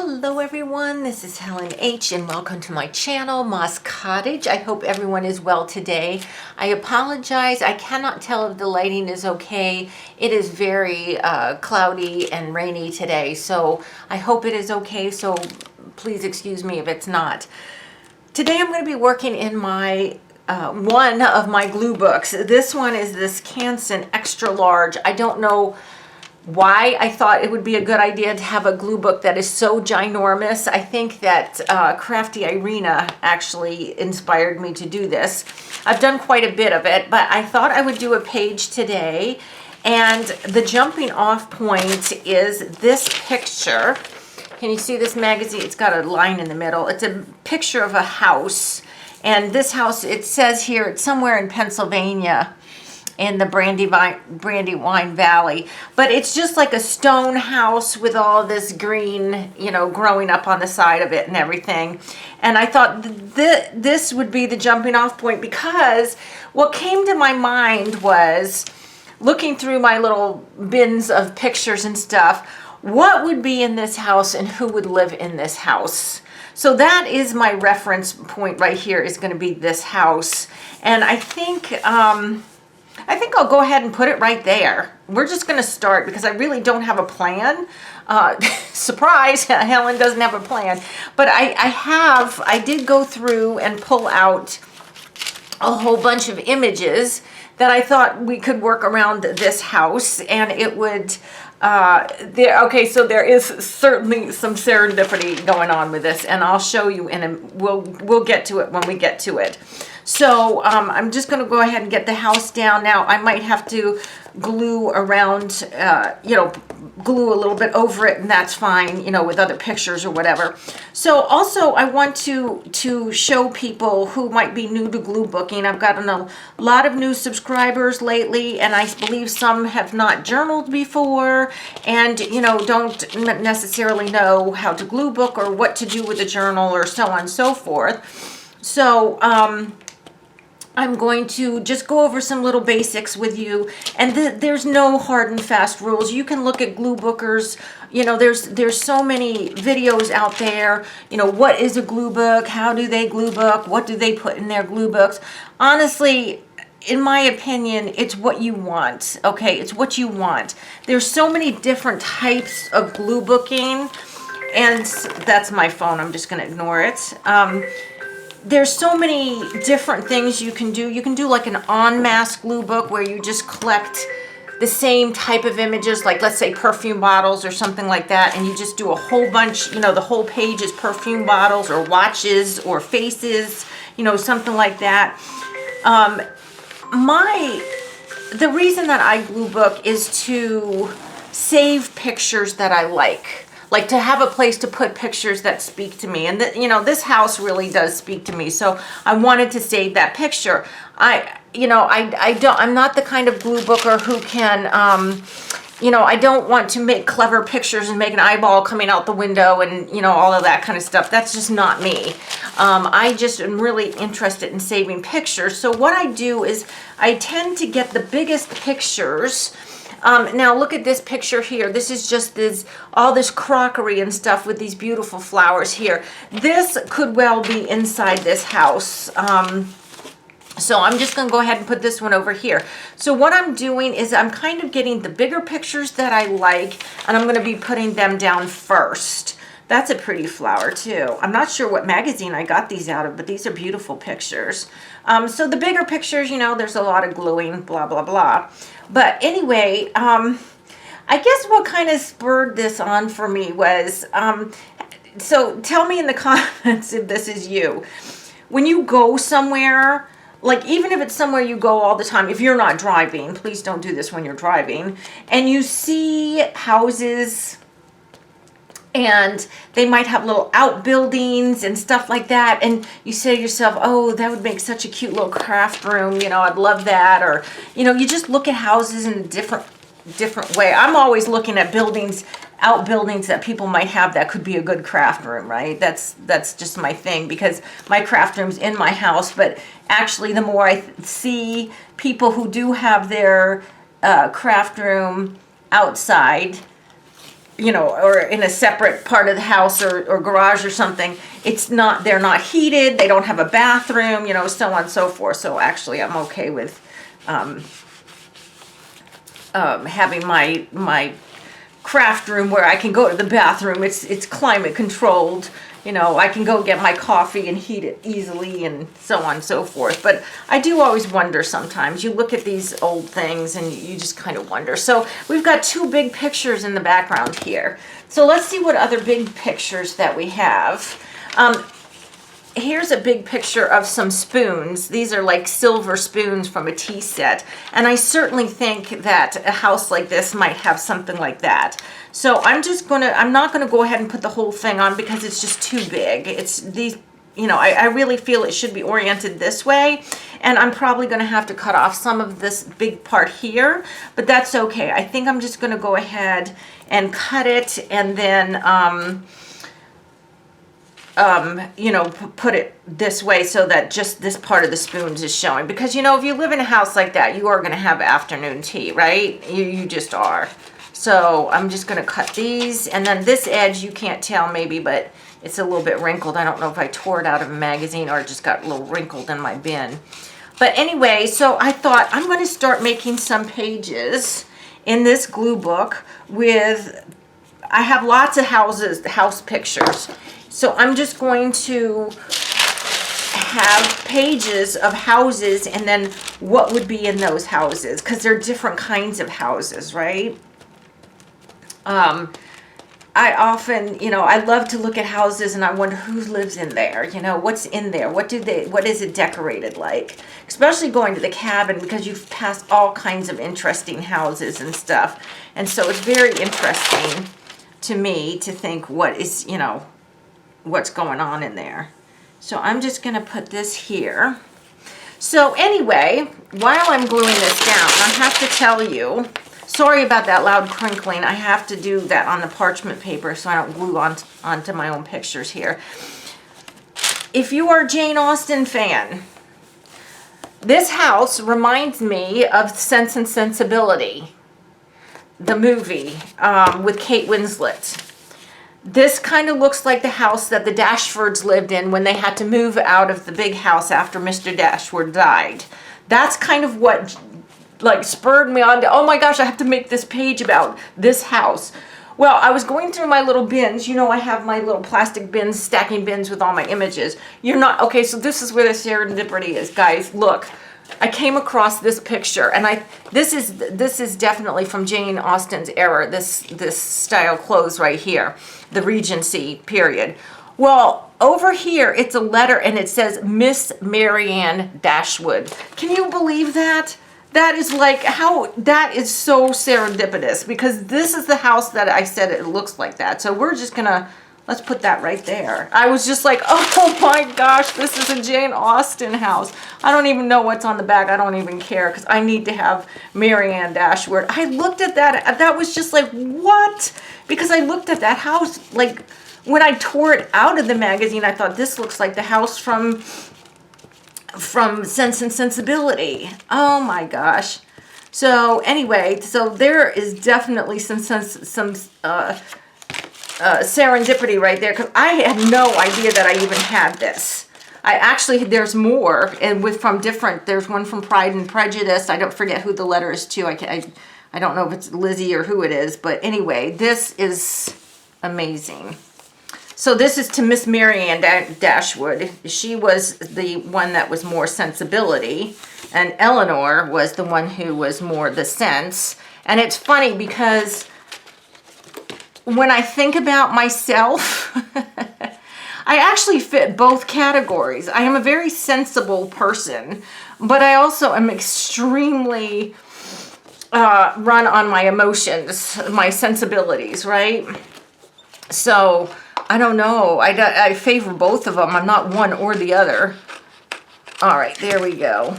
Hello everyone, this is Helen H. and welcome to my channel, Moss Cottage. I hope everyone is well today. I apologize, I cannot tell if the lighting is okay. It is very cloudy and rainy today, so I hope it is okay, so please excuse me if it's not. Today I'm going to be working in my one of my glue books. This one is this Canson Extra Large. I don't know why I thought it would be a good idea to have a glue book that is so ginormous. I think that Crafty Irina actually inspired me to do this. I've done quite a bit of it, but I thought I would do a page today. And the jumping off point is this picture. Can you see this magazine? It's got a line in the middle. It's a picture of a house. And this house, it says here, it's somewhere in Pennsylvania, in the Brandywine Valley, but it's just like a stone house with all this green, you know, growing up on the side of it and everything. And I thought this would be the jumping off point, because what came to my mind was looking through my little bins of pictures and stuff, what would be in this house and who would live in this house. So that is my reference point right here, is going to be this house. And I think I'll go ahead and put it right there. We're just going to start because I really don't have a plan. Surprise, Helen doesn't have a plan. But I did go through and pull out a whole bunch of images that I thought we could work around this house, and it would, okay, so there is certainly some serendipity going on with this, and I'll show you we'll get to it when we get to it. So I'm just going to go ahead and get the house down. Now I might have to glue around, glue a little bit over it, and that's fine, with other pictures or whatever. So also I want to show people who might be new to glue booking. I've gotten a lot of new subscribers lately, and I believe some have not journaled before and, don't necessarily know how to glue book or what to do with a journal or so on and so forth. So, I'm going to just go over some little basics with you, and there's no hard and fast rules. You can look at glue bookers. There's so many videos out there. What is a glue book? How do they glue book? What do they put in their glue books? Honestly, in my opinion, it's what you want. Okay, it's what you want. There's so many different types of glue booking, and that's my phone. I'm just going to ignore it. There's so many different things you can do. You can do like an en masse glue book where you just collect the same type of images, like let's say perfume bottles or something like that, and you just do a whole bunch, the whole page is perfume bottles or watches or faces, something like that. The reason that I glue book is to save pictures that I like to have a place to put pictures that speak to me. And this house really does speak to me. So I wanted to save that picture. I'm not the kind of glue booker who can, I don't want to make clever pictures and make an eyeball coming out the window and, all of that kind of stuff. That's just not me. I just am really interested in saving pictures. So what I do is I tend to get the biggest pictures. Now look at this picture here. This is just all this crockery and stuff with these beautiful flowers here. This could well be inside this house. So I'm just going to go ahead and put this one over here. So what I'm doing is I'm kind of getting the bigger pictures that I like, and I'm going to be putting them down first. That's a pretty flower too. I'm not sure what magazine I got these out of, but these are beautiful pictures. So the bigger pictures, there's a lot of gluing, blah, blah, blah. But anyway, I guess what kind of spurred this on for me was, so tell me in the comments if this is you. When you go somewhere, like even if it's somewhere you go all the time, if you're not driving, please don't do this when you're driving, and you see houses and they might have little outbuildings and stuff like that, and you say to yourself, oh, that would make such a cute little craft room, I'd love that. Or you just look at houses in a different way. I'm always looking at outbuildings that people might have that could be a good craft room, right? That's just my thing, because my craft room's in my house. But actually, the more I see people who do have their craft room outside, you know, or in a separate part of the house or garage or something, they're not heated, they don't have a bathroom, you know, so on and so forth. So actually I'm okay with having my craft room where I can go to the bathroom. It's climate controlled. You know, I can go get my coffee and heat it easily and so on and so forth. But I do always wonder sometimes. You look at these old things and you just kind of wonder. So we've got two big pictures in the background here. So let's see what other big pictures that we have. Here's a big picture of some spoons. These are like silver spoons from a tea set. And I certainly think that a house like this might have something like that. So I'm not gonna go ahead and put the whole thing on because it's just too big. It's these, you know, I really feel it should be oriented this way. And I'm probably gonna have to cut off some of this big part here, but that's okay. I think I'm just gonna go ahead and cut it and then, you know, put it this way so that just this part of the spoons is showing. Because, you know, if you live in a house like that, you are going to have afternoon tea, right? You just are. So I'm just going to cut these. And then this edge, you can't tell maybe, but it's a little bit wrinkled. I don't know if I tore it out of a magazine or it just got a little wrinkled in my bin. But anyway, so I thought I'm going to start making some pages in this glue book with, I have lots of house pictures. So I'm just going to have pages of houses and then what would be in those houses, because they're different kinds of houses, right? I often, you know, I love to look at houses and I wonder who lives in there, you know, what's in there, what is it decorated like? Especially going to the cabin, because you've passed all kinds of interesting houses and stuff. And so it's very interesting to me to think what is, you know, what's going on in there. So I'm just going to put this here. So anyway, while I'm gluing this down, I have to tell you, sorry about that loud crinkling. I have to do that on the parchment paper so I don't glue onto my own pictures here. If you are a Jane Austen fan, this house reminds me of Sense and Sensibility, the movie with Kate Winslet. This kind of looks like the house that the Dashfords lived in when they had to move out of the big house after Mr. Dashwood died. That's kind of what like spurred me on to, oh my gosh, I have to make this page about this house. Well, I was going through my little bins. You know, I have my little plastic bins, stacking bins with all my images. You're not, okay, so this is where the serendipity is, guys. Look, I came across this picture, and this is definitely from Jane Austen's era, this style clothes right here, the Regency period. Well, over here, it's a letter, and it says, Miss Marianne Dashwood. Can you believe that? That is like, that is so serendipitous, because this is the house that I said it looks like that. So we're just gonna, let's put that right there. I was just like, oh my gosh, this is a Jane Austen house. I don't even know what's on the back. I don't even care, because I need to have Marianne Dashwood. I looked at that. That was just like, what? Because I looked at that house, like, when I tore it out of the magazine, I thought, this looks like the house from Sense and Sensibility. Oh my gosh. So anyway, so there is definitely some serendipity right there, because I had no idea that I even had this. I actually, there's more, and there's one from Pride and Prejudice. I don't forget who the letter is to. I don't know if it's Lizzie or who it is, but anyway, this is amazing. So this is to Miss Marianne Dashwood. She was the one that was more sensibility, and Eleanor was the one who was more the sense. And it's funny because when I think about myself, I actually fit both categories. I am a very sensible person, but I also am extremely run on my emotions, my sensibilities, right? So I don't know. I favor both of them. I'm not one or the other. All right, there we go.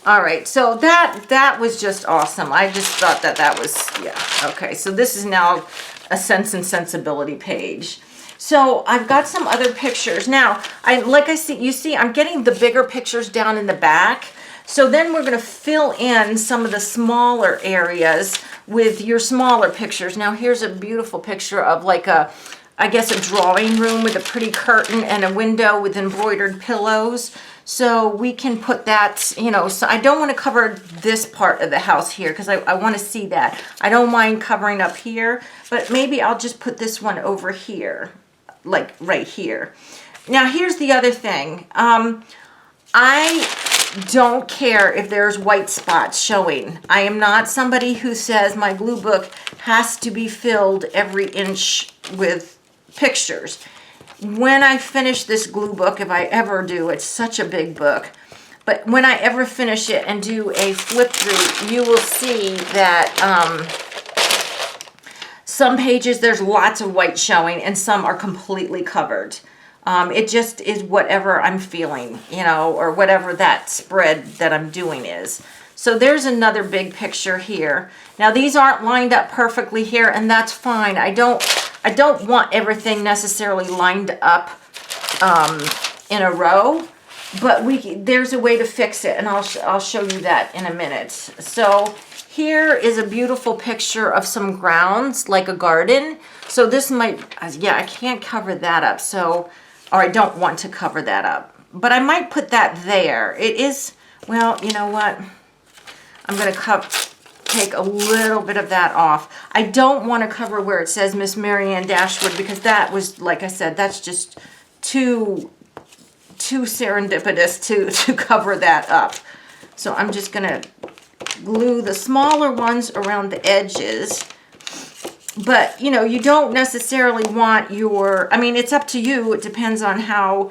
All right, so that was just awesome. I just thought that was, yeah. Okay, so this is now a Sense and Sensibility page. So I've got some other pictures. Now, you see, I'm getting the bigger pictures down in the back. So then we're going to fill in some of the smaller areas with your smaller pictures. Now here's a beautiful picture of like a, I guess a drawing room with a pretty curtain and a window with embroidered pillows. So we can put that, you know, so I don't want to cover this part of the house here because I want to see that. I don't mind covering up here, but maybe I'll just put this one over here, like right here. Now here's the other thing. I don't care if there's white spots showing. I am not somebody who says my glue book has to be filled every inch with pictures. When I finish this glue book, if I ever do, it's such a big book, but when I ever finish it and do a flip through, you will see that some pages there's lots of white showing and some are completely covered. It just is whatever I'm feeling, you know, or whatever that spread that I'm doing is. So there's another big picture here. Now these aren't lined up perfectly here, and that's fine. I don't want everything necessarily lined up in a row, but there's a way to fix it, and I'll show you that in a minute. So here is a beautiful picture of some grounds, like a garden. So this might, yeah, I can't cover that up. So, or I don't want to cover that up, but I might put that there. It is, well, you know what? I'm going to take a little bit of that off. I don't want to cover where it says Miss Marianne Dashwood because that was, like I said, that's just too serendipitous to cover that up. So I'm just going to glue the smaller ones around the edges. But, you know, you don't necessarily want your, I mean, it's up to you. It depends on how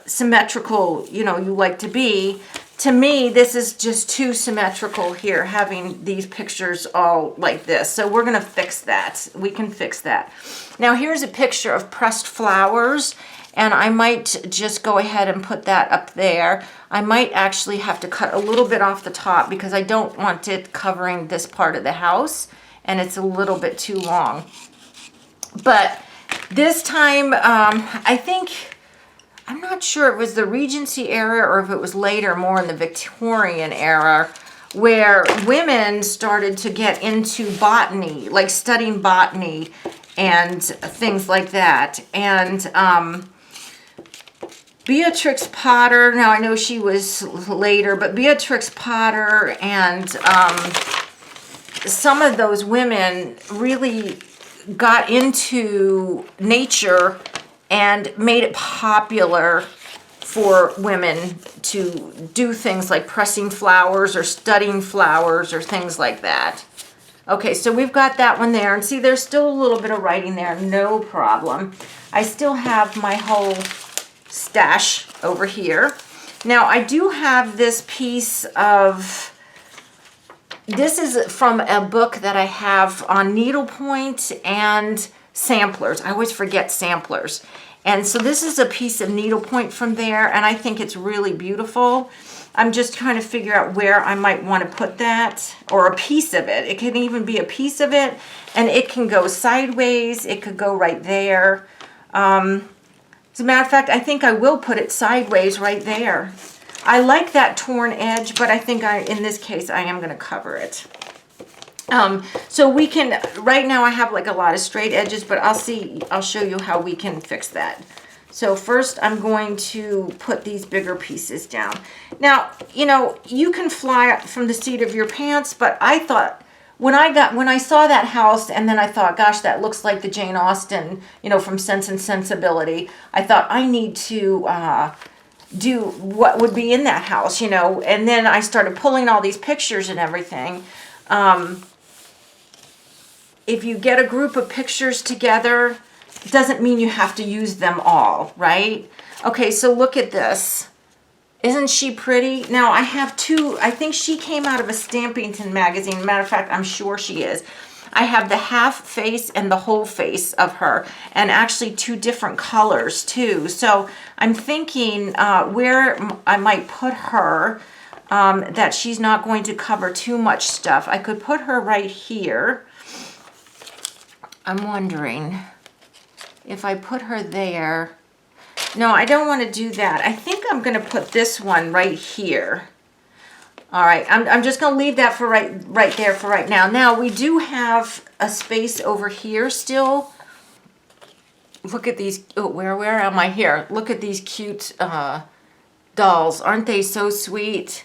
symmetrical, you know, you like to be. To me, this is just too symmetrical here, having these pictures all like this. So we're going to fix that. We can fix that. Now, here's a picture of pressed flowers, and I might just go ahead and put that up there. I might actually have to cut a little bit off the top because I don't want it covering this part of the house, and it's a little bit too long. But this time, I think, I'm not sure if it was the Regency era or if it was later, more in the Victorian era, where women started to get into botany, like studying botany and things like that. And Beatrix Potter, now I know she was later, but Beatrix Potter and some of those women really got into nature and made it popular for women to do things like pressing flowers or studying flowers or things like that. Okay, so we've got that one there. And see, there's still a little bit of writing there. No problem. I still have my whole stash over here. Now, I do have this piece of, this is from a book that I have on needlepoint and samplers. I always forget samplers. And so this is a piece of needlepoint from there, and I think it's really beautiful. I'm just trying to figure out where I might want to put that, or a piece of it. It can even be a piece of it, and it can go sideways. It could go right there. As a matter of fact, I think I will put it sideways right there. I like that torn edge, but I think in this case, I am going to cover it. So we can, right now I have like a lot of straight edges, but I'll show you how we can fix that. So first I'm going to put these bigger pieces down. Now, you know, you can fly from the seat of your pants, but I thought when I saw that house, and then I thought, gosh, that looks like the Jane Austen, you know, from Sense and Sensibility. I thought I need to do what would be in that house, you know, and then I started pulling all these pictures and everything. If you get a group of pictures together, it doesn't mean you have to use them all, right? Okay, so look at this. Isn't she pretty? Now, I have two. I think she came out of a Stampington magazine. Matter of fact, I'm sure she is. I have the half face and the whole face of her, and actually two different colors, too. So I'm thinking where I might put her, that she's not going to cover too much stuff. I could put her right here. I'm wondering if I put her there. No, I don't want to do that. I think I'm going to put this one right here. All right, I'm just gonna leave that for right there for right now. Now we do have a space over here still. Look at these, oh, where am I here? Look at these cute dolls. Aren't they so sweet?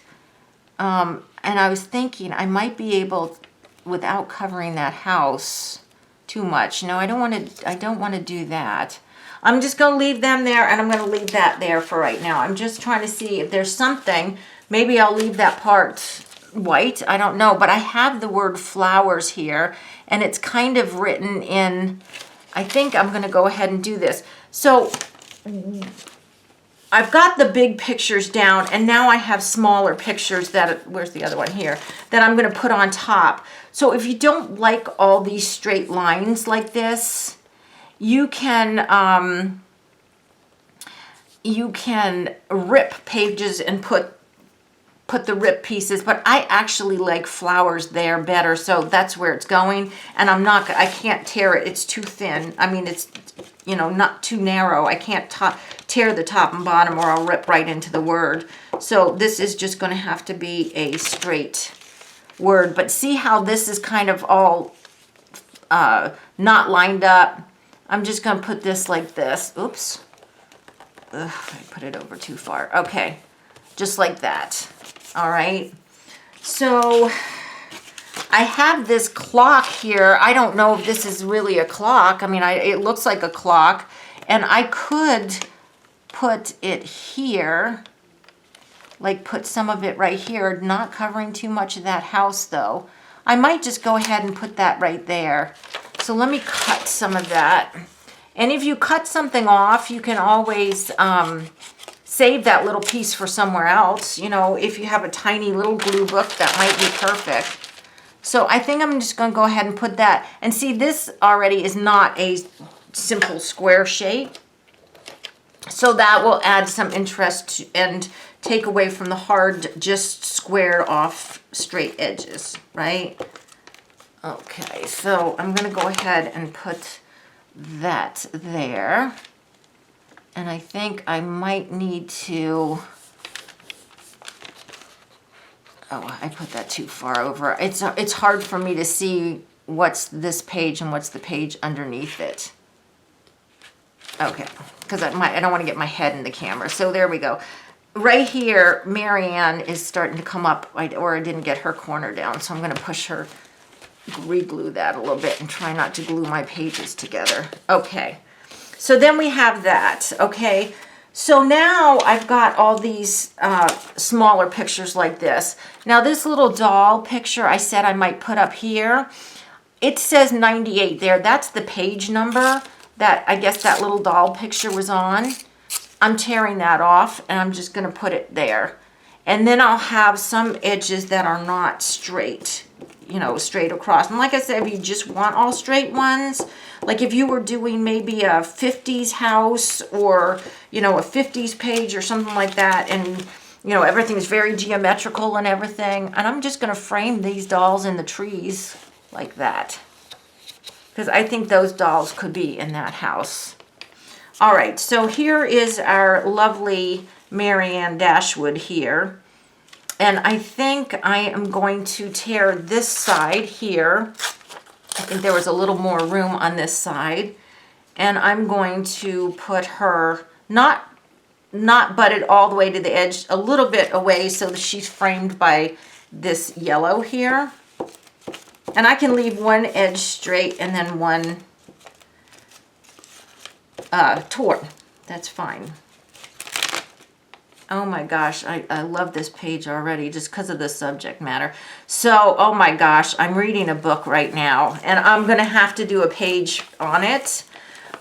And I was thinking I might be able, without covering that house too much. No, I don't want to do that. I'm just going to leave them there, and I'm going to leave that there for right now. I'm just trying to see if there's something. Maybe I'll leave that part white. I don't know, but I have the word flowers here, and it's kind of written in, I think I'm going to go ahead and do this. So I've got the big pictures down, and now I have smaller pictures that, where's the other one here, that I'm going to put on top. So if you don't like all these straight lines like this, you can rip pages and put the rip pieces, but I actually like flowers there better, so that's where it's going. And I can't tear it, it's too thin. I mean, it's, you know, not too narrow. I can't tear the top and bottom, or I'll rip right into the word. So this is just going to have to be a straight word. But see how this is kind of all not lined up? I'm just going to put this like this. Oops. Ugh, I put it over too far. Okay, just like that. All right. So I have this clock here. I don't know if this is really a clock. I mean, it looks like a clock, and I could put it here, like put some of it right here, not covering too much of that house though. I might just go ahead and put that right there. So let me cut some of that. And if you cut something off, you can always save that little piece for somewhere else. You know, if you have a tiny little glue book, that might be perfect. So I think I'm just going to go ahead and put that. And see, this already is not a simple square shape. So that will add some interest and take away from the hard, just squared off straight edges, right? Okay, so I'm going to go ahead and put that there. And I think I might need to, oh, I put that too far over. It's hard for me to see what's this page and what's the page underneath it. Okay, because I don't want to get my head in the camera. So there we go. Right here, Marianne is starting to come up, or I didn't get her corner down, so I'm going to push her, re-glue that a little bit and try not to glue my pages together. Okay, so then we have that, okay? So now I've got all these smaller pictures like this. Now this little doll picture I said I might put up here, it says 98 there. That's the page number that I guess that little doll picture was on. I'm tearing that off, and I'm just going to put it there. And then I'll have some edges that are not straight, you know, straight across. And like I said, if you just want all straight ones, like if you were doing maybe a 50s house, or, you know, a 50s page or something like that, and, you know, everything's very geometrical and everything. And I'm just going to frame these dolls in the trees like that, because I think those dolls could be in that house. All right, so here is our lovely Marianne Dashwood here. And I think I am going to tear this side here. I think there was a little more room on this side. And I'm going to put her, not butted all the way to the edge, a little bit away so that she's framed by this yellow here. And I can leave one edge straight and then one torn. That's fine. Oh my gosh, I love this page already just because of the subject matter. So, oh my gosh, I'm reading a book right now, and I'm going to have to do a page on it,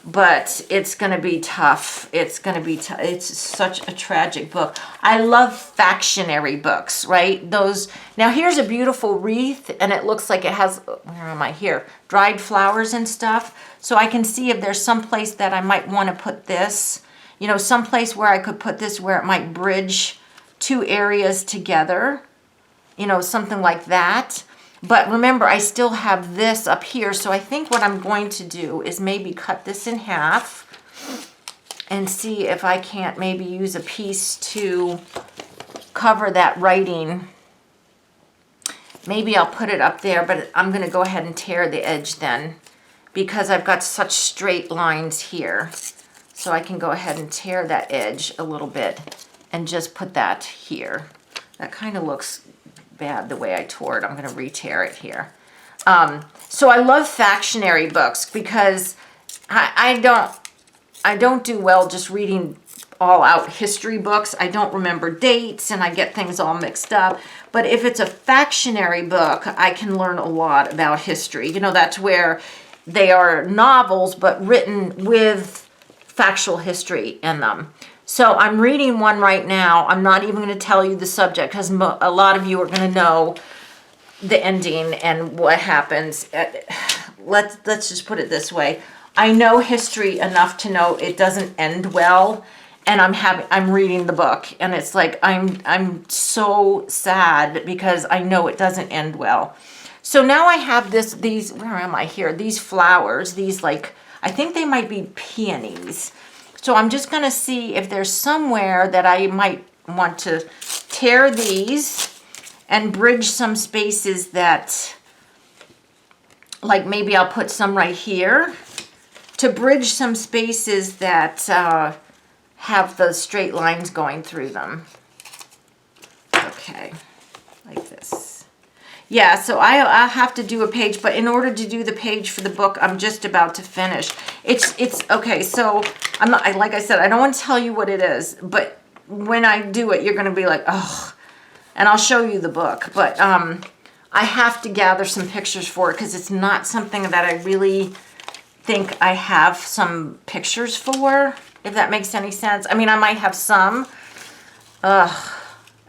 but it's going to be tough. It's going to be tough. It's such a tragic book. I love factionary books, right? Those. Now here's a beautiful wreath, and it looks like it has, where am I here? Dried flowers and stuff. So I can see if there's some place that I might want to put this. You know, some place where I could put this where it might bridge two areas together. You know, something like that. But remember, I still have this up here, so I think what I'm going to do is maybe cut this in half and see if I can't maybe use a piece to cover that writing maybe I'll put it up there, but I'm going to go ahead and tear the edge then, because I've got such straight lines here. So I can go ahead and tear that edge a little bit and just put that here. That kind of looks bad the way I tore it. I'm going to re-tear it here. So I love factionary books because I don't do well just reading all out history books. I don't remember dates and I get things all mixed up. But if it's a factionary book, I can learn a lot about history. You know, that's where they are novels but written with factual history in them. So I'm reading one right now. I'm not even going to tell you the subject because a lot of you are going to know the ending and what happens. Let's just put it this way. I know history enough to know it doesn't end well, and I'm reading the book, and it's like I'm so sad because I know it doesn't end well. So now I have these, where am I here? These flowers, these like, I think they might be peonies. So I'm just going to see if there's somewhere that I might want to tear these and bridge some spaces that, like maybe I'll put some right here to bridge some spaces that have the straight lines going through them. Okay, like this. Yeah, so I'll have to do a page, but in order to do the page for the book, I'm just about to finish. It's okay, so I'm not, like I said, I don't want to tell you what it is, but when I do it, you're going to be like, oh, and I'll show you the book, but I have to gather some pictures for it because it's not something that I really think I have some pictures for, if that makes any sense. I mean, I might have some.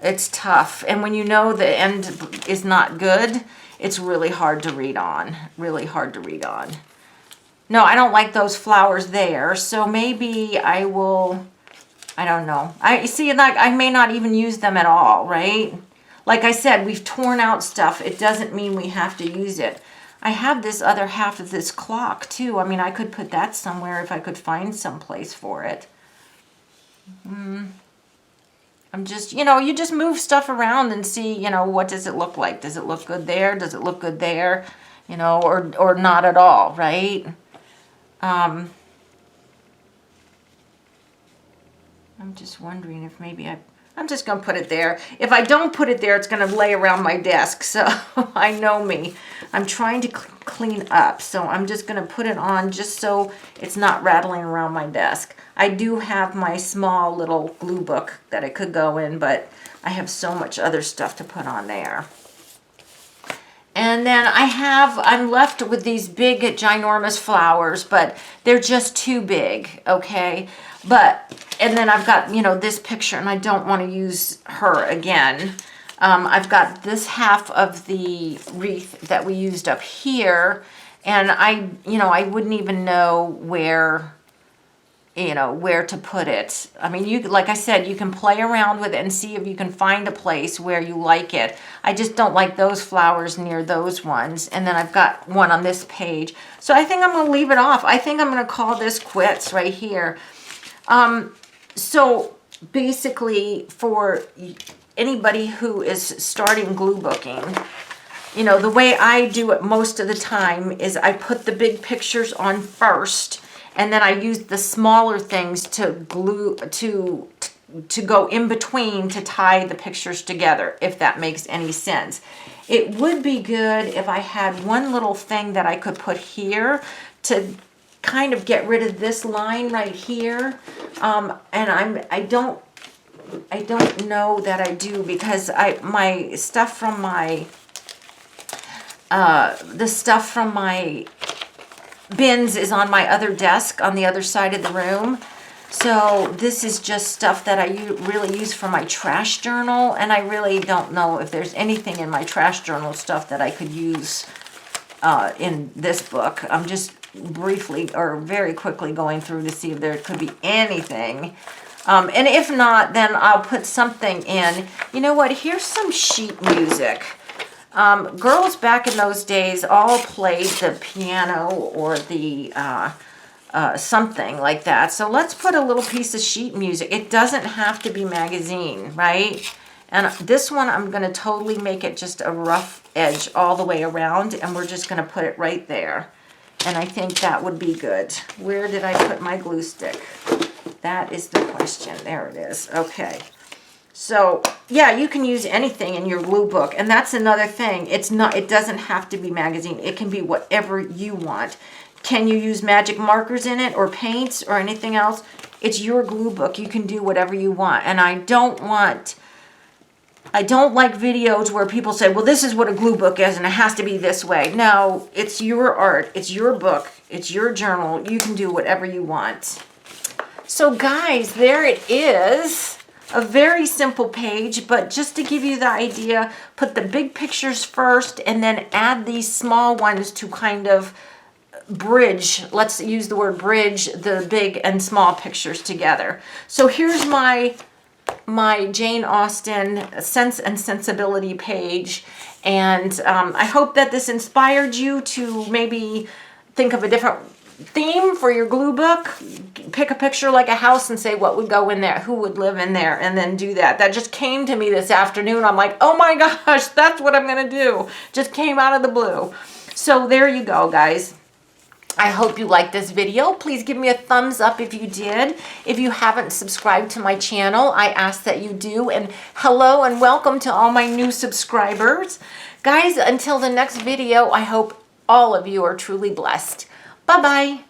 It's tough. And when you know the end is not good, it's really hard to read on. Really hard to read on. No, I don't like those flowers there. So maybe I will, I don't know. I see, like, I may not even use them at all, right? Like I said, we've torn out stuff. It doesn't mean we have to use it. I have this other half of this clock too. I mean, I could put that somewhere if I could find some place for it. I'm just, you know, you just move stuff around and see, you know, what does it look like? Does it look good there? Does it look good there? You know, or not at all, right? I'm just wondering if maybe I'm just going to put it there. If I don't put it there, it's going to lay around my desk. So I know me. I'm trying to clean up. So I'm just going to put it on just so it's not rattling around my desk. I do have my small little glue book that it could go in, but I have so much other stuff to put on there. And then I'm left with these big, ginormous flowers, but they're just too big, okay? And then I've got, you know, this picture, and I don't want to use her again. I've got this half of the wreath that we used up here, and I wouldn't even know where to put it. I mean, like I said, you can play around with it and see if you can find a place where you like it. I just don't like those flowers near those ones. And then I've got one on this page. So I think I'm going to leave it off. I think I'm going to call this quits right here. So basically, for anybody who is starting glue booking, you know, the way I do it most of the time is I put the big pictures on first, and then I use the smaller things to glue, to go in between to tie the pictures together, if that makes any sense. It would be good if I had one little thing that I could put here to kind of get rid of this line right here. And I don't know that I do, because my stuff from my the stuff from my bins is on my other desk on the other side of the room. So this is just stuff that I really use for my trash journal, and I really don't know if there's anything in my trash journal stuff that I could use in this book. I'm just briefly or very quickly going through to see if there could be anything. And if not, then I'll put something in. You know what? Here's some sheet music. Girls back in those days all played the piano or the something like that. So let's put a little piece of sheet music. It doesn't have to be magazine, right? And this one, I'm going to totally make it just a rough edge all the way around, and we're just going to put it right there. And I think that would be good. Where did I put my glue stick? That is the question. There it is. Okay. So, yeah, you can use anything in your glue book. And that's another thing. It doesn't have to be magazine. It can be whatever you want. Can you use magic markers in it or paints or anything else? It's your glue book. You can do whatever you want. And I don't like videos where people say, well, this is what a glue book is and it has to be this way. No, it's your art. It's your book. It's your journal. You can do whatever you want. So guys, there it is. A very simple page, but just to give you the idea, put the big pictures first and then add these small ones to kind of bridge, let's use the word bridge, the big and small pictures together. So here's my Jane Austen Sense and Sensibility page, and I hope that this inspired you to maybe think of a different theme for your glue book. Pick a picture like a house and say what would go in there, who would live in there, and then do that. That just came to me this afternoon. I'm like, oh my gosh, that's what I'm gonna do. Just came out of the blue. So there you go, guys. I hope you liked this video. Please give me a thumbs up if you did. If you haven't subscribed to my channel, I ask that you do. And hello and welcome to all my new subscribers. Guys, until the next video, I hope all of you are truly blessed. Bye-bye.